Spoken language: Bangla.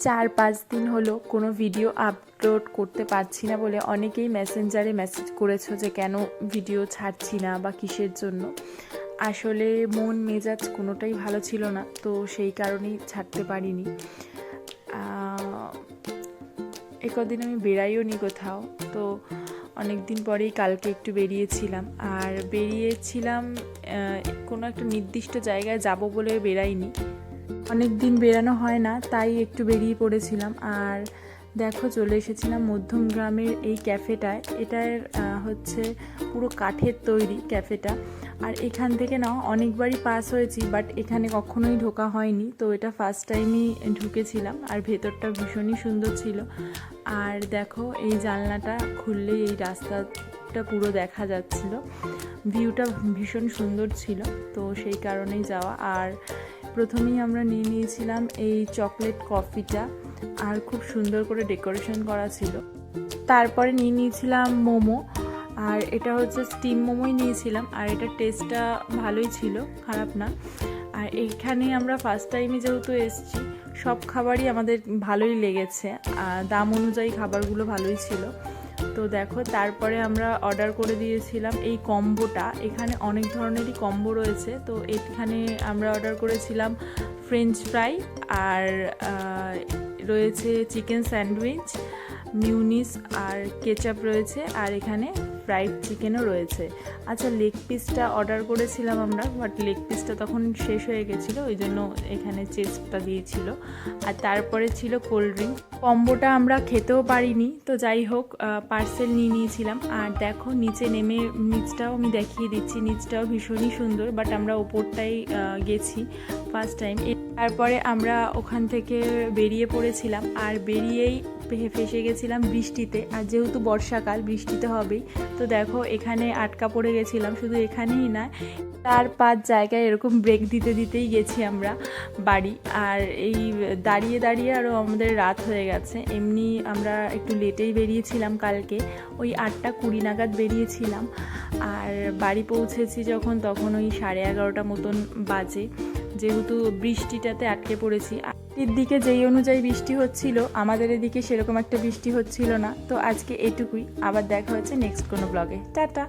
4-5 দিন হলো কোনো ভিডিও আপলোড করতে পারছি না বলে অনেকেই মেসেঞ্জারে মেসেজ করেছো যে কেন ভিডিও ছাড়ছি না বা কিসের জন্য। আসলে মন মেজাজ কোনোটাই ভালো ছিল না, তো সেই কারণেই ছাড়তে পারিনি। কদিন আমি বেরাইও নি কোথাও, তো অনেক দিন পরেই কালকে একটু বেরিয়েছিলাম। আর বেরিয়েছিলাম কোনো একটা নির্দিষ্ট জায়গায় যাব বলে বেরাইনি, অনেক দিন বেরানো হয় না, তাই একটু বেরিয়ে পড়েছিলাম। আর দেখো চলে এসেছিলাম মধ্যম গ্রামের এই ক্যাফেটায়। এটার হচ্ছে পুরো কাঠের তৈরি ক্যাফেটা। আর এখান থেকে না অনেকবারই পাস হয়েছি, বাট এখানে কখনোই ঢোকা হয়নি, তো এটা ফার্স্ট টাইমই ঢুকেছিলাম। আর ভেতরটা ভীষণই সুন্দর ছিল। আর দেখো এই জানলাটা খুললেই এই রাস্তাটা পুরো দেখা যাচ্ছিল, ভিউটা ভীষণ সুন্দর ছিল, তো সেই কারণেই যাওয়া। আর প্রথমেই আমরা নিয়ে নিয়েছিলাম এই চকলেট কফিটা, আর খুব সুন্দর করে ডেকোরেশন করা ছিল। তারপরে নিয়ে নিয়েছিলাম মোমো, আর এটা হচ্ছে স্টিম মোমোই নিয়েছিলাম। আর এটার টেস্টটা ভালোই ছিল, খারাপ না। আর এইখানে আমরা ফার্স্ট টাইমে যেহেতু এসেছি, সব খাবারই আমাদের ভালোই লেগেছে, দাম অনুযায়ী খাবারগুলো ভালোই ছিল। তো দেখো তারপরে আমরা অর্ডার করে দিয়েছিলাম এই কম্বোটা। এখানে অনেক ধরনেরই কম্বো রয়েছে, তো এখানে আমরা অর্ডার করেছিলাম ফ্রেঞ্চ ফ্রাই, আর রয়েছে চিকেন স্যান্ডউইচ, মিউনিস আর কেচাপ রয়েছে, আর এখানে ফ্রাইড চিকেনও রয়েছে। আচ্ছা, লেগ পিসটা অর্ডার করেছিলাম আমরা, বাট লেগ পিসটা তখন শেষ হয়ে গেছিলো, ওই জন্য এখানে চেস্টটা দিয়েছিল। আর তারপরে ছিল কোল্ড ড্রিঙ্ক। কম্বোটা আমরা খেতেও পারিনি, তো যাই হোক পার্সেল নিয়ে নিয়েছিলাম। আর দেখো নিচে নেমে, নিচটাও আমি দেখিয়ে দিচ্ছি, নিচটাও ভীষণই সুন্দর, বাট আমরা ওপরটাই গেছি ফার্স্ট টাইম। তারপরে আমরা ওখান থেকে বেরিয়ে পড়েছিলাম, আর বেরিয়েই ফেসে গেছিলাম বৃষ্টিতে। আর যেহেতু বর্ষাকাল, বৃষ্টিতে হবেই, তো দেখো এখানে আটকা পড়ে গেছিলাম। শুধু এখানেই না, 4-5 জায়গায় এরকম ব্রেক দিতে দিতেই গেছি আমরা বাড়ি। আর এই দাঁড়িয়ে দাঁড়িয়ে আরও আমাদের রাত হয়ে গেছে। এমনি আমরা একটু লেটেই বেরিয়েছিলাম কালকে, ওই 8:20 নাগাদ বেরিয়েছিলাম। আর বাড়ি পৌঁছেছি যখন, তখন ওই 11:30 মতন বাজে, যেহেতু বৃষ্টিটাতে আটকে পড়েছি। দিকে যেই অনুযায়ী বৃষ্টি হচ্ছিল, আমাদের এদিকে সেরকম একটা বৃষ্টি হচ্ছিল না। তো আজকে এটুকুই, আবার দেখা হচ্ছে নেক্সট কোনো ব্লগে। টাটা।